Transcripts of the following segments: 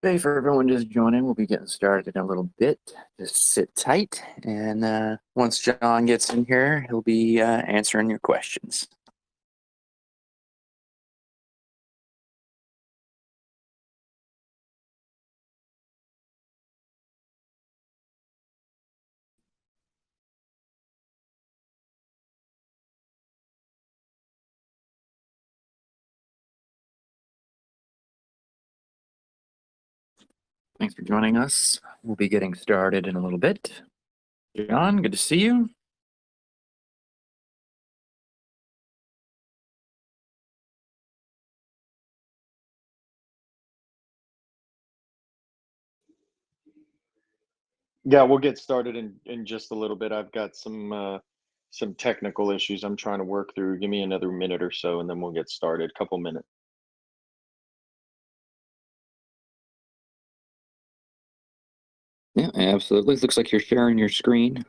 Hey, for everyone just joining, we'll be getting started in a little bit. Just sit tight, and once John gets in here, he'll be answering your questions. Thanks for joining us. We'll be getting started in a little bit. John, good to see you. Yeah, we'll get started in just a little bit. I've got some technical issues I'm trying to work through. Give me another minute or so, and then we'll get started. Couple minutes. Yeah, absolutely. Looks like you're sharing your screen.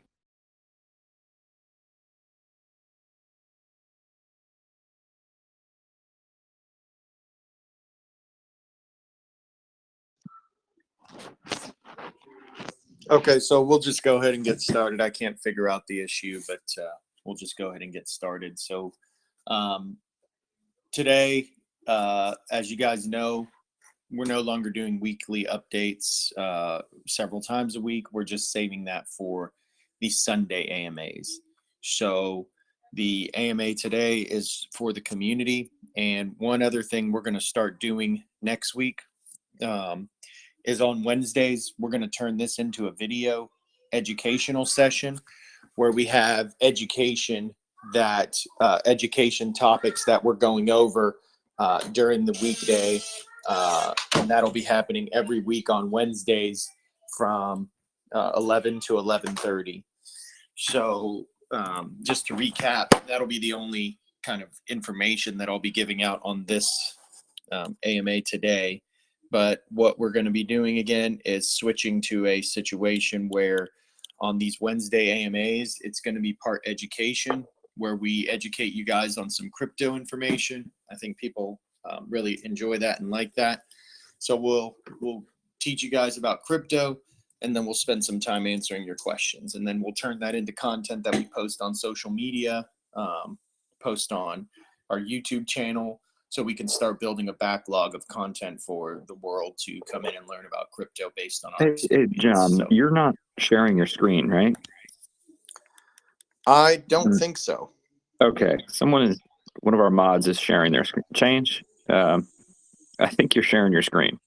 Okay, so we'll just go ahead and get started. I can't figure out the issue, but we'll just go ahead and get started. So um, today, as you guys know, we're no longer doing weekly updates several times a week. We're just saving that for the Sunday AMAs. So the AMA today is for the community. And one other thing we're going to start doing next week is on Wednesdays, we're going to turn this into a video educational session where we have education topics that we're going over during the weekday, and that'll be happening every week on Wednesdays from 11 to 11:30. So just to recap, that'll be the only kind of information that I'll be giving out on this AMA today. But what we're going to be doing again is switching to a situation where on these Wednesday AMAs, it's going to be part education, where we educate you guys on some crypto information. I think people really enjoy that and like that. So we'll teach you guys about crypto, and then we'll spend some time answering your questions, and then we'll turn that into content that we post on social media, post on our YouTube channel, so we can start building a backlog of content for the world to come in and learn about crypto based on our Hey, John, So you're not sharing your screen, right? I don't think so. Okay, one of our mods is sharing their screen. Change. I think you're sharing your screen.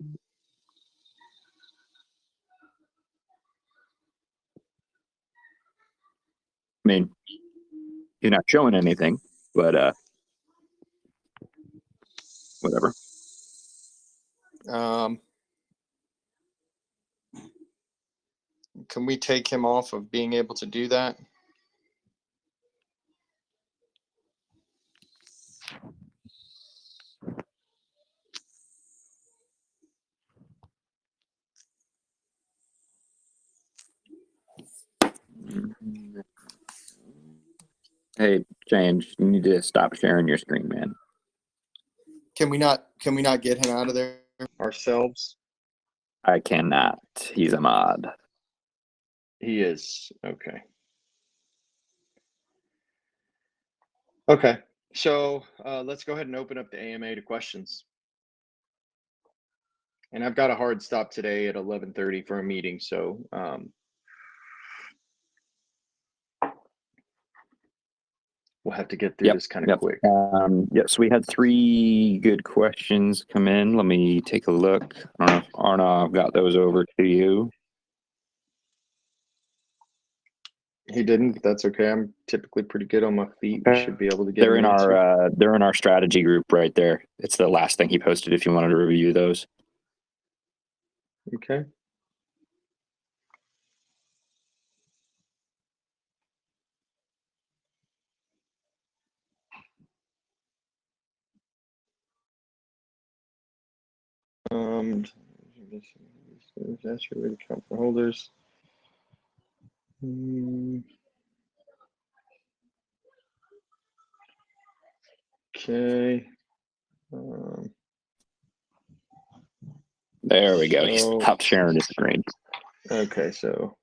I mean, you're not showing anything, but whatever. Can we take him off of being able to do that? Hey, James, you need to stop sharing your screen, man. Can we not get him out of there ourselves? I cannot. He's a mod. He is. Okay. Okay. So let's go ahead and open up the AMA to questions. And I've got a hard stop today at 11:30 for a meeting, so we'll have to get through this kind of quick. Yes, we had 3 good questions come in. Let me take a look. I don't know if Arnav got those over to you. He didn't, but that's okay. I'm typically pretty good on my feet. We should be able to get they're in our strategy group right there. It's the last thing he posted if you wanted to review those. Okay. That's your account for holders. Okay. There we go. He So- stopped sharing his screen. Okay, so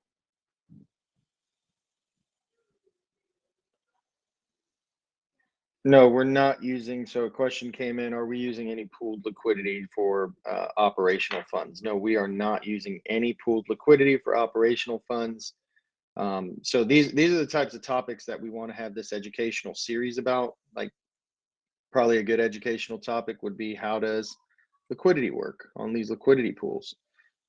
no, we're not using. So a question came in: are we using any pooled liquidity for operational funds? No, we are not using any pooled liquidity for operational funds. So these are the types of topics that we want to have this educational series about. Like, probably a good educational topic would be, how does liquidity work on these liquidity pools?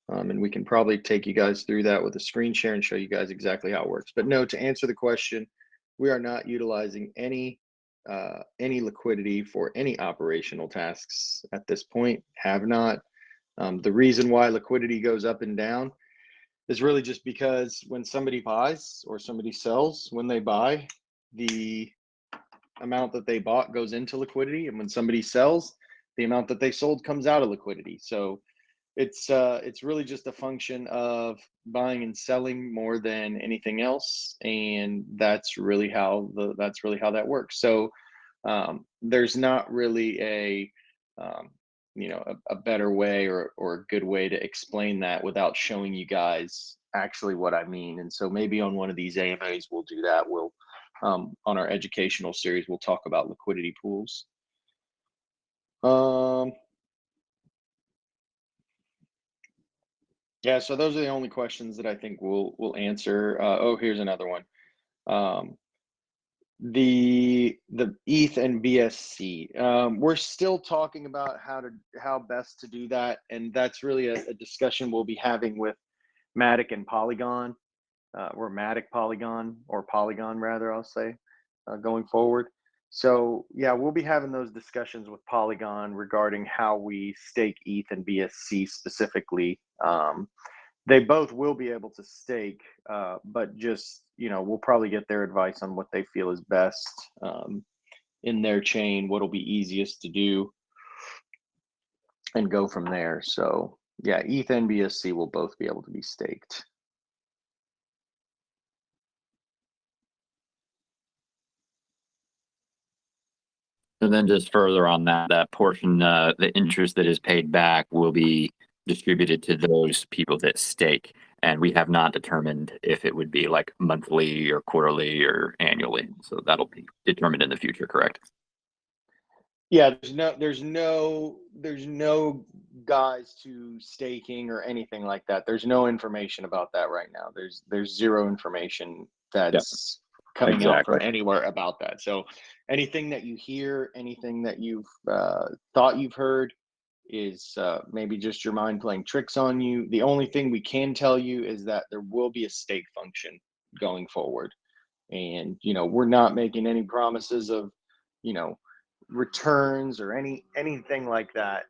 And we can probably take you guys through that with a screen share and show you guys exactly how it works. But no, to answer the question, we are not utilizing any liquidity for any operational tasks at this point. Have not. The reason why liquidity goes up and down is really just because when somebody buys or somebody sells, when they buy, the amount that they bought goes into liquidity, and when somebody sells, the amount that they sold comes out of liquidity. So it's really just a function of buying and selling more than anything else, and that's really how that works. So there's not really a a better way or a good way to explain that without showing you guys actually what I mean. And so maybe on one of these AMAs we'll do that. We'll on our educational series we'll talk about liquidity pools. Yeah, so those are the only questions that I think we'll answer. Oh, here's another one. The ETH and BSC. We're still talking about how best to do that, and that's really a discussion we'll be having with Matic and Polygon, or Matic Polygon, or Polygon rather, I'll say, going forward. So yeah, we'll be having those discussions with Polygon regarding how we stake ETH and BSC specifically. They both will be able to stake, but just, we'll probably get their advice on what they feel is best in their chain, what'll be easiest to do, and go from there. So yeah, ETH and BSC will both be able to be staked. And then just further on that portion, the interest that is paid back will be distributed to those people that stake. And we have not determined if it would be like monthly or quarterly or annually. So that'll be determined in the future, correct? Yeah, there's no guys to staking or anything like that. There's no information about that right now. There's zero information that's coming out from anywhere about that. So anything that you hear, anything that you've thought you've heard is maybe just your mind playing tricks on you. The only thing we can tell you is that there will be a stake function going forward. And, we're not making any promises of, returns or anything like that.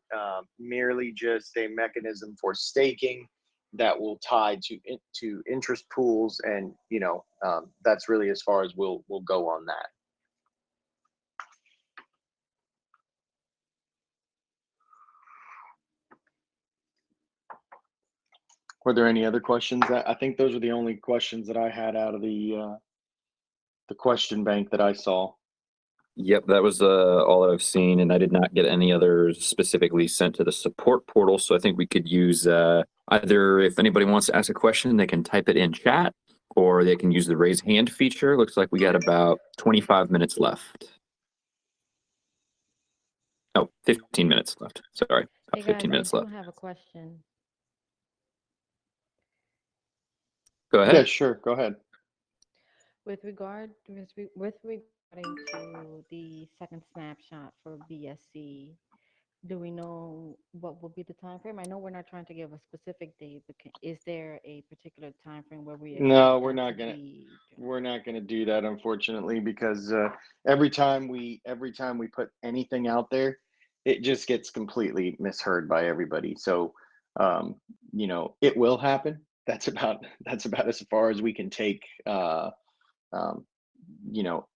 Merely just a mechanism for staking that will tie to interest pools, and that's really as far as we'll go on that. Were there any other questions? I think those are the only questions that I had out of the question bank that I saw. Yep, that was all that I've seen, and I did not get any others specifically sent to the support portal. So I think we could use either, if anybody wants to ask a question, they can type it in chat, or they can use the raise hand feature. Looks like we got about 25 minutes left. Oh, 15 minutes left. Sorry, Hey 15 guys, minutes I left. do have a question. Go ahead. Yeah, sure. Go ahead. With regarding to the second snapshot for BSC, do we know what will be the time frame? I know we're not trying to give a specific date, but is there a particular time frame where we expect No, we're that not to gonna. be? We're not going to do that, unfortunately, because every time we put anything out there, it just gets completely misheard by everybody. So, it will happen. That's about as far as we can take. You know,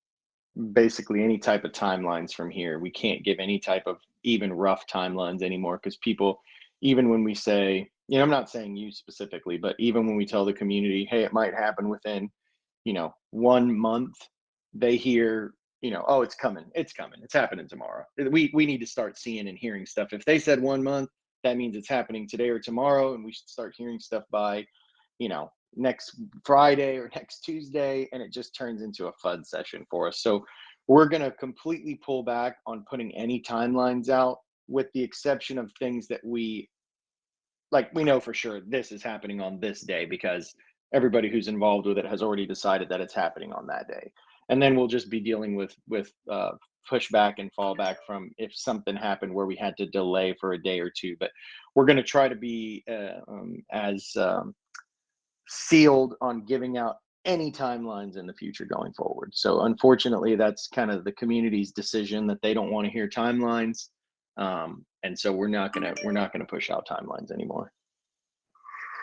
basically any type of timelines from here. We can't give any type of even rough timelines anymore, because people, even when we say, I'm not saying you specifically, but even when we tell the community, hey, it might happen within 1 month, they hear, oh, it's coming, it's happening tomorrow. We need to start seeing and hearing stuff. If they said 1 month, that means it's happening today or tomorrow, and we should start hearing stuff by, next Friday or next Tuesday, and it just turns into a FUD session for us. So we're going to completely pull back on putting any timelines out, with the exception of things that we know for sure this is happening on this day, because everybody who's involved with it has already decided that it's happening on that day. And then we'll just be dealing with pushback and fallback from if something happened where we had to delay for a day or two. But we're going to try to be as sealed on giving out any timelines in the future going forward. So unfortunately, that's kind of the community's decision, that they don't want to hear timelines. And so we're not gonna push out timelines anymore.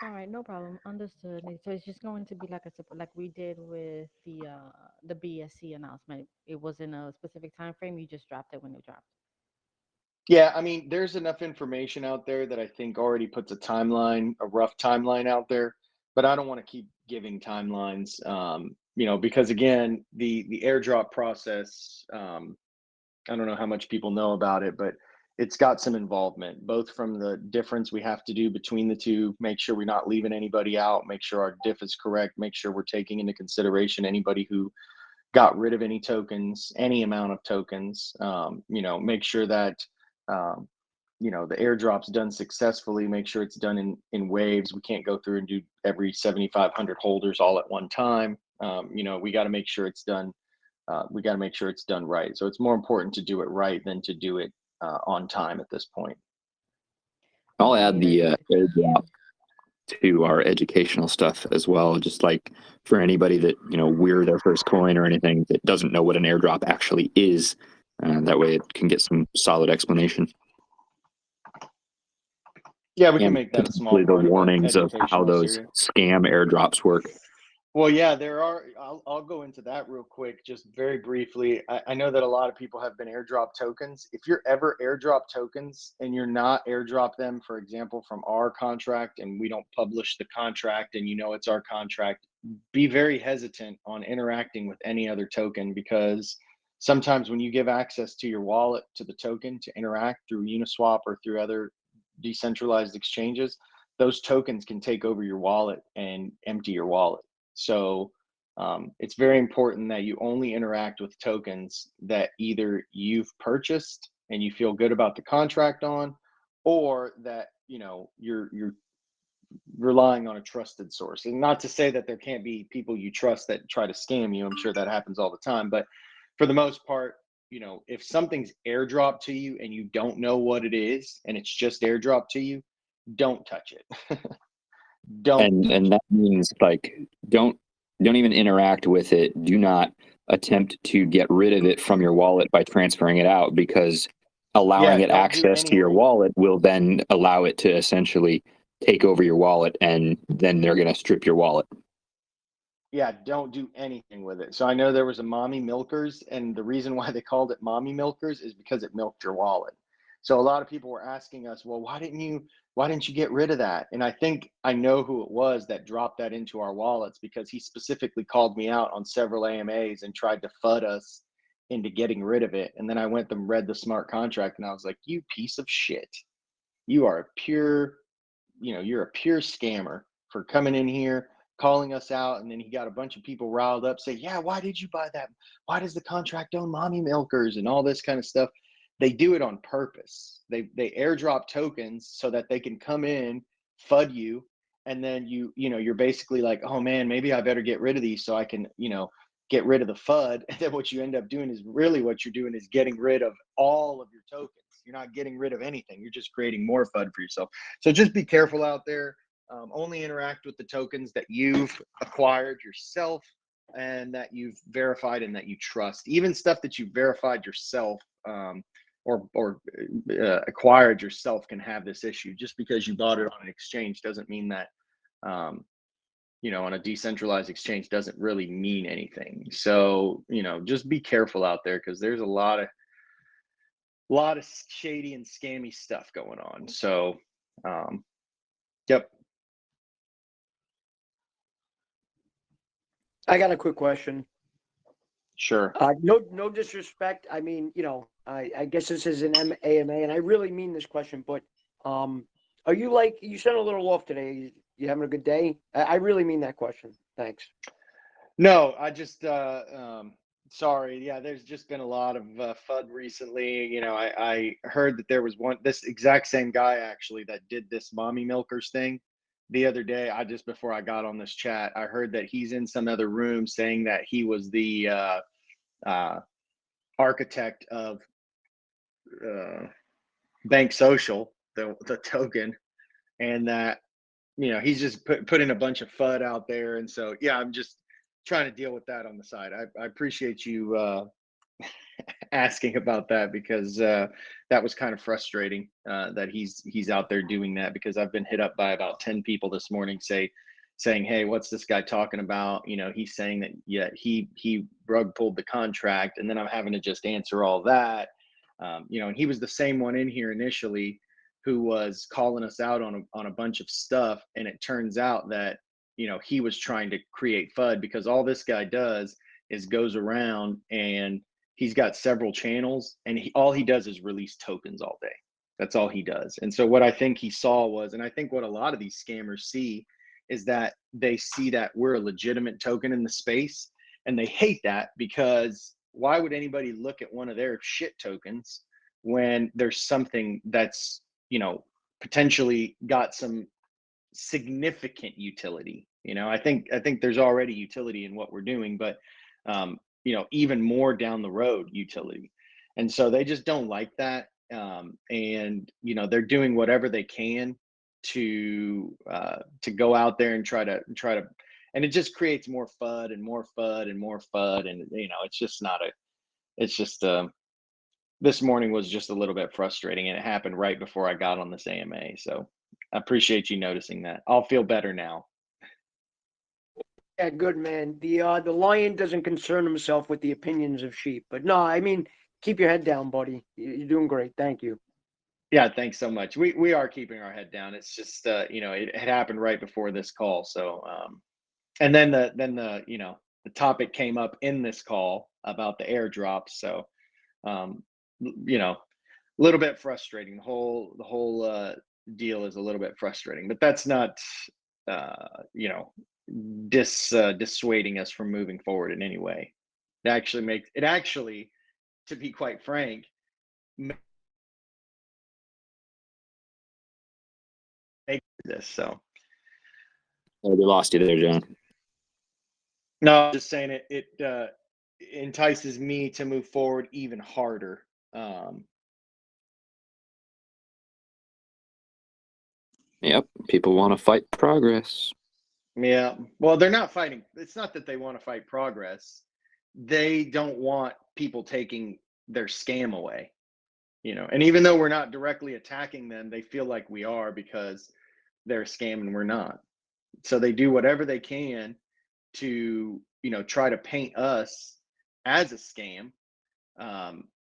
All right, no problem. Understood. So it's just going to be like like we did with the BSC announcement. It wasn't a specific time frame. You just dropped it when it dropped. Yeah, I mean, there's enough information out there that I think already puts a rough timeline out there, but I don't want to keep giving timelines, because again, the airdrop process, I don't know how much people know about it, but it's got some involvement, both from the difference we have to do between the two, make sure we're not leaving anybody out, make sure our diff is correct, make sure we're taking into consideration anybody who got rid of any tokens, any amount of tokens, make sure that, the airdrop's done successfully, make sure it's done in waves. We can't go through and do every 7,500 holders all at one time. We got to make sure it's done. We got to make sure it's done right. So it's more important to do it right than to do it on time at this point. I'll add the Yeah. airdrop to our educational stuff as well, just like for anybody that, we're their first coin or anything that doesn't know what an airdrop actually is. That way it can get some solid explanation. Yeah, we can And make that a small the part warnings of of how educational those series. scam airdrops work. Well, yeah, there are. I'll go into that real quick, just very briefly. I know that a lot of people have been airdrop tokens. If you're ever airdrop tokens and you're not airdrop them, for example, from our contract, and we don't publish the contract and it's our contract, be very hesitant on interacting with any other token, because sometimes when you give access to your wallet to the token to interact through Uniswap or through other decentralized exchanges, those tokens can take over your wallet and empty your wallet. So it's very important that you only interact with tokens that either you've purchased and you feel good about the contract on, or that you're relying on a trusted source. And not to say that there can't be people you trust that try to scam you. I'm sure that happens all the time, but for the most part, if something's airdropped to you and you don't know what it is and it's just airdropped to you, don't touch it. And that means don't even interact with it. Do not attempt to get rid of it from your wallet by transferring it out, because allowing it access to your wallet will then allow it to essentially take over your wallet, and then they're going to strip your wallet. Yeah, don't do anything with it. So I know there was a mommy milkers, and the reason why they called it mommy milkers is because it milked your wallet. So a lot of people were asking us, well, why didn't you get rid of that? And I think I know who it was that dropped that into our wallets, because he specifically called me out on several AMAs and tried to FUD us into getting rid of it. And then I went and read the smart contract, and I was like, you piece of shit. You are you're a pure scammer for coming in here, calling us out. And then he got a bunch of people riled up, say, yeah, why did you buy that? Why does the contract own mommy milkers and all this kind of stuff? They do it on purpose. They airdrop tokens so that they can come in, FUD you, and then you're basically like, oh man, maybe I better get rid of these so I can, get rid of the FUD. And then what you end up doing is really what you're doing is getting rid of all of your tokens. You're not getting rid of anything. You're just creating more FUD for yourself. So just be careful out there. Only interact with the tokens that you've acquired yourself and that you've verified and that you trust. Even stuff that you've verified yourself, or acquired yourself, can have this issue. Just because you bought it on an exchange doesn't mean that, on a decentralized exchange doesn't really mean anything. So, just be careful out there, because there's a lot of shady and scammy stuff going on. So, yep. I got a quick question. Sure. No disrespect. I mean, I guess this is an AMA, and I really mean this question, but Are you like, you sound a little off today. You having a good day? I really mean that question. Thanks. No, I just sorry. Yeah, there's just been a lot of FUD recently. You know, I heard that there was this exact same guy actually that did this mommy milkers thing the other day. I just before I got on this chat, I heard that he's in some other room saying that he was the architect of Bank Social, the token, and that he's just putting a bunch of FUD out there. And so yeah, I'm just trying to deal with that on the side. I appreciate you asking about that, because that was kind of frustrating that he's out there doing that, because I've been hit up by about 10 people this morning saying, hey, what's this guy talking about? He's saying that he rug pulled the contract, and then I'm having to just answer all that. And he was the same one in here initially who was calling us out on a bunch of stuff, and it turns out that he was trying to create FUD, because all this guy does is goes around and he's got several channels, and all he does is release tokens all day. That's all he does. And so what I think he saw was, and I think what a lot of these scammers see, is that they see that we're a legitimate token in the space, and they hate that, because why would anybody look at one of their shit tokens when there's something that's potentially got some significant utility? I think there's already utility in what we're doing, but even more down the road utility. And so they just don't like that. And they're doing whatever they can to go out there and try to, and it just creates more FUD and more FUD and more FUD. And it's just not it's just this morning was just a little bit frustrating, and it happened right before I got on this AMA. So I appreciate you noticing that. I'll feel better now. Yeah, good man. The lion doesn't concern himself with the opinions of sheep. But no, I mean, keep your head down, buddy. You're doing great. Thank you. Yeah, thanks so much. We are keeping our head down. It's just it had happened right before this call. So and then the topic came up in this call about the airdrops. So a little bit frustrating. The whole deal is a little bit frustrating, but that's not dissuading us from moving forward in any way. It actually, to be quite frank, makes this. So Oh, we lost you there, John. no, I'm just saying it entices me to move forward even harder. Yep, people want to fight progress. Yeah, well, they're not fighting. It's not that they want to fight progress. They don't want people taking their scam away. And even though we're not directly attacking them, they feel like we are, because they're a scam and we're not. So they do whatever they can to try to paint us as a scam,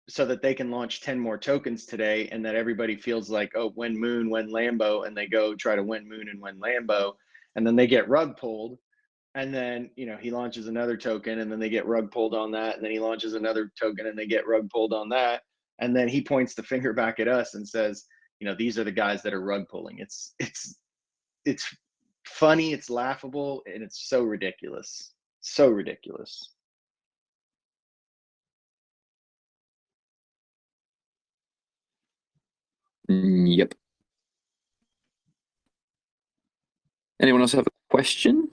so that they can launch 10 more tokens today, and that everybody feels like, oh, win Moon, win Lambo, and they go try to win Moon and win Lambo, and then they get rug pulled. And then he launches another token, and then they get rug pulled on that, and then he launches another token and they get rug pulled on that. And then he points the finger back at us and says, these are the guys that are rug pulling. It's funny, it's laughable, and it's so ridiculous. So ridiculous. Yep. Anyone else have a question?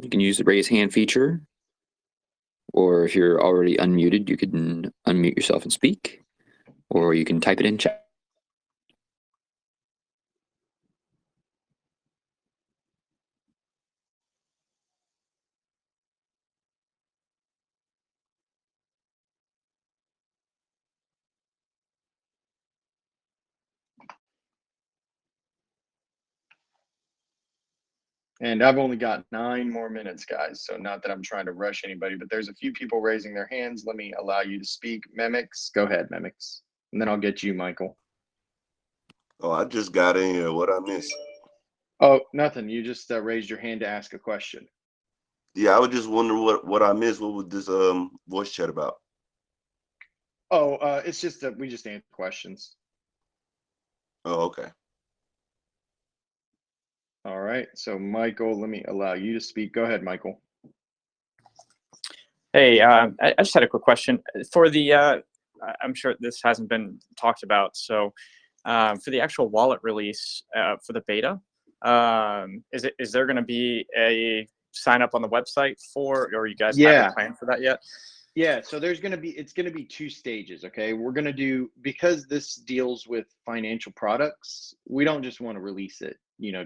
You can use the raise hand feature, or if you're already unmuted, you can unmute yourself and speak, or you can type it in chat. And I've only got 9 more minutes, guys. So not that I'm trying to rush anybody, but there's a few people raising their hands. Let me allow you to speak. Mimics, go ahead, Mimics. And then I'll get you, Michael. Oh, I just got in here. What I miss? Oh, nothing. You just raised your hand to ask a question. Yeah, I was just wondering what I missed. What was this voice chat about? Oh, it's just that we just answer questions. Oh, okay. All right. So Michael, let me allow you to speak. Go ahead, Michael. Hey, I just had a quick question for the. I'm sure this hasn't been talked about. So, for the actual wallet release for the beta, is there going to be a sign up on the website for, or you guys have Yeah. a plan for that yet? Yeah, so it's going to be two stages, okay? We're going to do, because this deals with financial products, we don't just want to release it,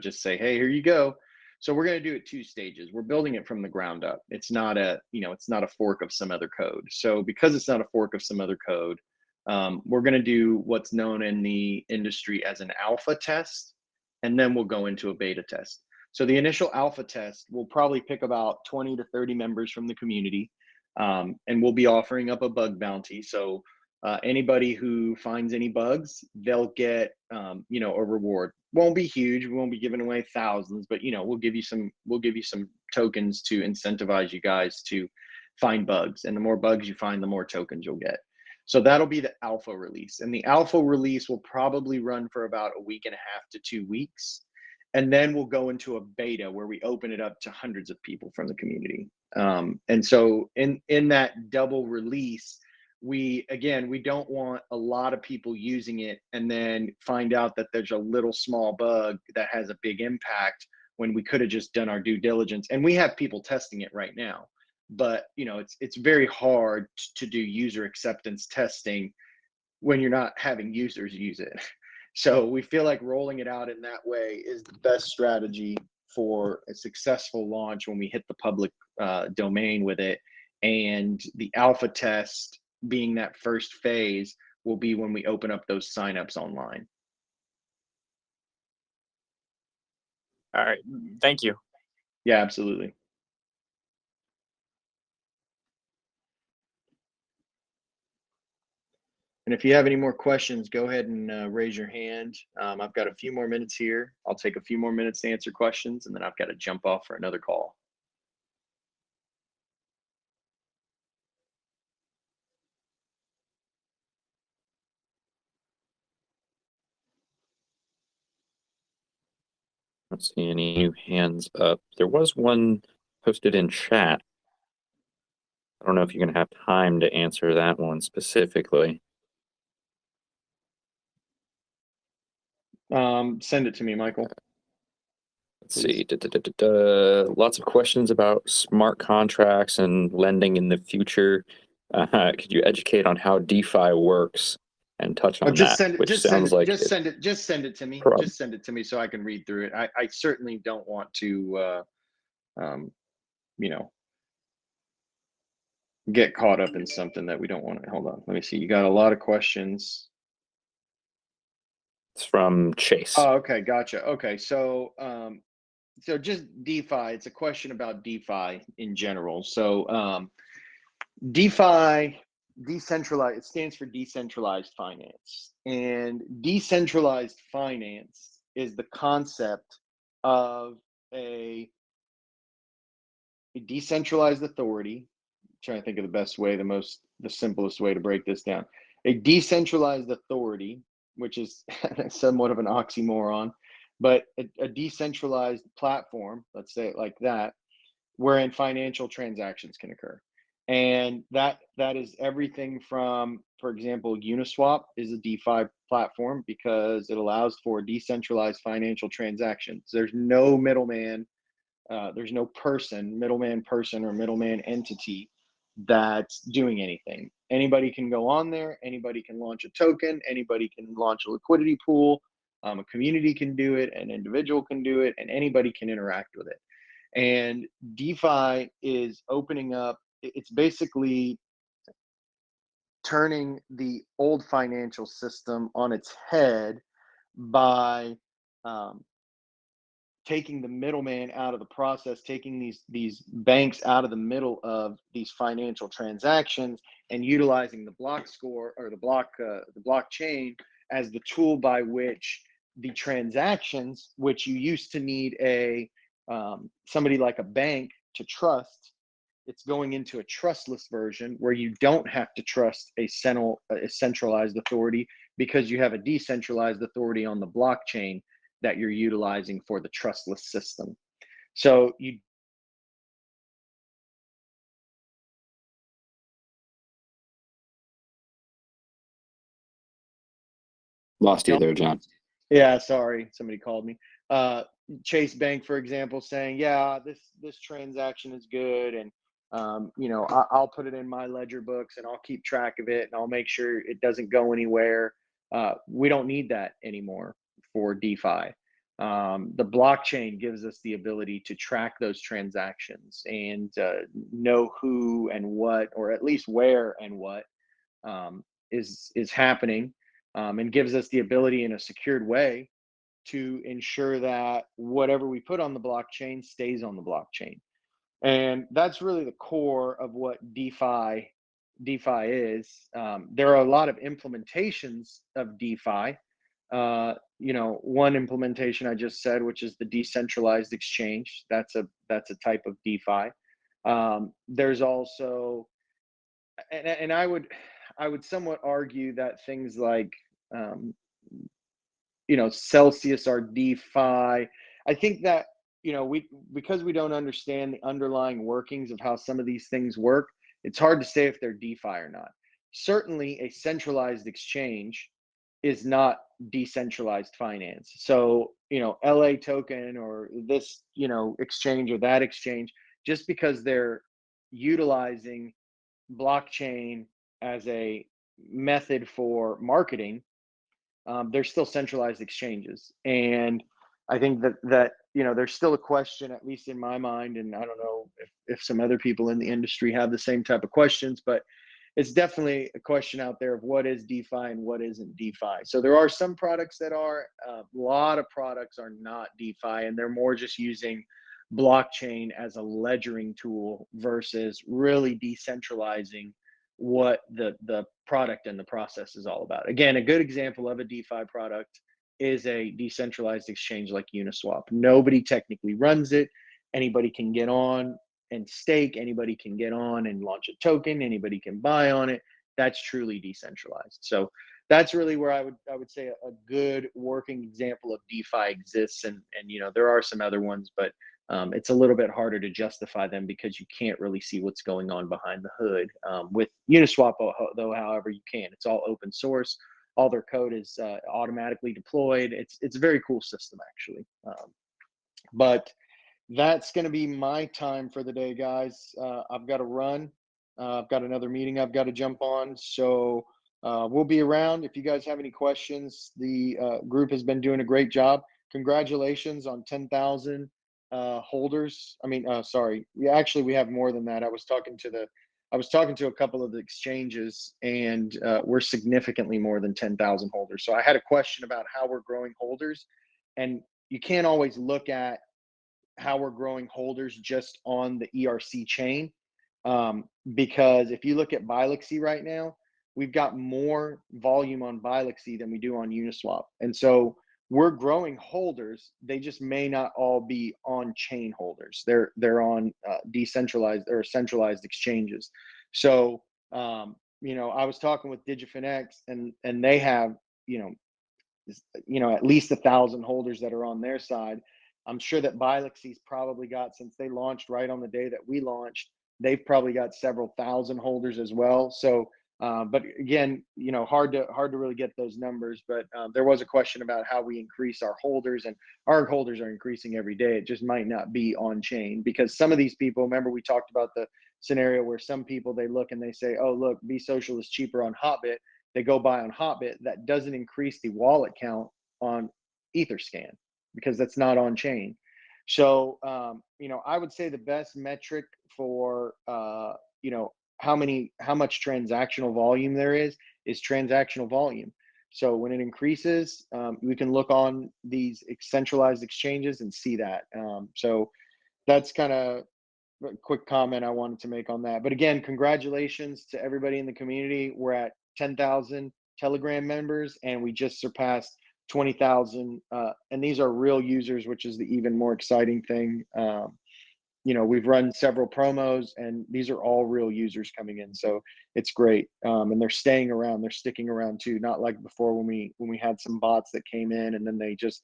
just say, hey, here you go. So we're going to do it two stages. We're building it from the ground up. It's not it's not a fork of some other code. So because it's not a fork of some other code, we're going to do what's known in the industry as an alpha test, and then we'll go into a beta test. So the initial alpha test, we'll probably pick about 20 to 30 members from the community. And we'll be offering up a bug bounty. So anybody who finds any bugs, they'll get a reward. Won't be huge. We won't be giving away thousands, but we'll give you some tokens to incentivize you guys to find bugs. And the more bugs you find, the more tokens you'll get. So that'll be the alpha release. And the alpha release will probably run for about a week and a half to 2 weeks. And then we'll go into a beta where we open it up to hundreds of people from the community. And so in that double release, we don't want a lot of people using it and then find out that there's a little small bug that has a big impact when we could have just done our due diligence. And we have people testing it right now, but it's very hard to do user acceptance testing when you're not having users use it. So we feel like rolling it out in that way is the best strategy for a successful launch when we hit the public domain with it. And the alpha test being that first phase will be when we open up those signups online. All right, thank you. Yeah, absolutely. And if you have any more questions, go ahead and raise your hand. I've got a few more minutes here. I'll take a few more minutes to answer questions, and then I've got to jump off for another call. I don't see any new hands up. There was one posted in chat. I don't know if you're going to have time to answer that one specifically. Send it to me, Michael. Let's see. Lots of questions about smart contracts and lending in the future. Could you educate on how DeFi works and touch on Just that? send it. Which Just sounds send it. like Just send it. Just send it to me. Prob- Just send it to me so I can read through it. I certainly don't want to, get caught up in something that we don't want to. Hold on. Let me see. You got a lot of questions. It's from Chase. Oh, okay. Gotcha. Okay. So just DeFi, it's a question about DeFi in general. So DeFi, decentralized, it stands for decentralized finance. And decentralized finance is the concept of a decentralized authority. I'm trying to think of the best way, the simplest way to break this down. A decentralized authority, which is somewhat of an oxymoron, but a decentralized platform, let's say it like that, wherein financial transactions can occur. And that is everything from, for example, Uniswap is a DeFi platform because it allows for decentralized financial transactions. There's no middleman, there's no middleman person or middleman entity that's doing anything. Anybody can go on there, anybody can launch a token, anybody can launch a liquidity pool, a community can do it, an individual can do it, and anybody can interact with it. And DeFi is opening up, it's basically turning the old financial system on its head by taking the middleman out of the process, taking these banks out of the middle of these financial transactions, and utilizing the block score or the blockchain as the tool by which the transactions, which you used to need somebody like a bank to trust, it's going into a trustless version where you don't have to trust a centralized authority. because you have a decentralized authority on the blockchain that you're utilizing for the trustless system. So you Lost you there, John. Yeah, sorry, somebody called me. Chase Bank, for example, saying, "Yeah, this transaction is good, and you know, I'll put it in my ledger books, and I'll keep track of it, and I'll make sure it doesn't go anywhere." We don't need that anymore for DeFi. The blockchain gives us the ability to track those transactions and know who and what, or at least where and what is happening, and gives us the ability in a secured way to ensure that whatever we put on the blockchain stays on the blockchain. And that's really the core of what DeFi is. There are a lot of implementations of DeFi. You know, one implementation I just said, which is the decentralized exchange. That's a type of DeFi. There's also, and I would somewhat argue that things like you know, Celsius are DeFi. I think that, you know, because we don't understand the underlying workings of how some of these things work, it's hard to say if they're DeFi or not. Certainly, a centralized exchange is not decentralized finance. So, you know, LA token or this, you know, exchange or that exchange, just because they're utilizing blockchain as a method for marketing, they're still centralized exchanges. And I think that you know, there's still a question, at least in my mind, and I don't know if some other people in the industry have the same type of questions, but it's definitely a question out there of what is DeFi and what isn't DeFi. So there are some products that are, a lot of products are not DeFi, and they're more just using blockchain as a ledgering tool versus really decentralizing what the product and the process is all about. Again, a good example of a DeFi product is a decentralized exchange like Uniswap. Nobody technically runs it. Anybody can get on and stake. Anybody can get on and launch a token. Anybody can buy on it. That's truly decentralized. So that's really where I would say a good working example of DeFi exists. And you know, there are some other ones, but it's a little bit harder to justify them because you can't really see what's going on behind the hood. With Uniswap, though, however, you can. It's all open source. All their code is automatically deployed. It's a very cool system, actually. But that's going to be my time for the day, guys. I've got to run. I've got another meeting I've got to jump on. So we'll be around. If you guys have any questions, the group has been doing a great job. Congratulations on 10,000 holders. I mean, sorry. Actually, we have more than that. I was talking to a couple of the exchanges, and we're significantly more than 10,000 holders. So I had a question about how we're growing holders, and you can't always look at how we're growing holders just on the ERC chain, because if you look at Biloxi right now, we've got more volume on Biloxi than we do on Uniswap, and so we're growing holders. They just may not all be on chain holders. They're on decentralized or centralized exchanges. So you know, I was talking with DigiFinex, and they have you know at least 1,000 holders that are on their side. I'm sure that Biloxi's probably got, since they launched right on the day that we launched, they've probably got several thousand holders as well. So, but again, you know, hard to really get those numbers. But there was a question about how we increase our holders, and our holders are increasing every day. It just might not be on chain, because some of these people, remember we talked about the scenario where some people, they look and they say, oh, look, BSOCIAL is cheaper on Hotbit. They go buy on Hotbit. That doesn't increase the wallet count on Etherscan, because that's not on chain. So, you know, I would say the best metric for, you know, how much transactional volume there is transactional volume. So when it increases, we can look on these centralized exchanges and see that. So that's kind of a quick comment I wanted to make on that. But again, congratulations to everybody in the community. We're at 10,000 Telegram members, and we just surpassed 20,000, and these are real users, which is the even more exciting thing. you know, we've run several promos, and these are all real users coming in, so it's great. And they're staying around, they're sticking around too, not like before when we had some bots that came in and then they just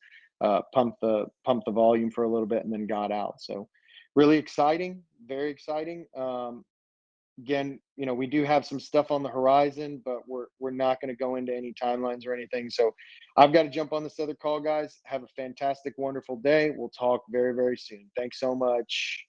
pumped the volume for a little bit and then got out. So really exciting, very exciting. Again, you know, we do have some stuff on the horizon, but we're not going to go into any timelines or anything. So I've got to jump on this other call, guys. Have a fantastic, wonderful day. We'll talk very, very soon. Thanks so much.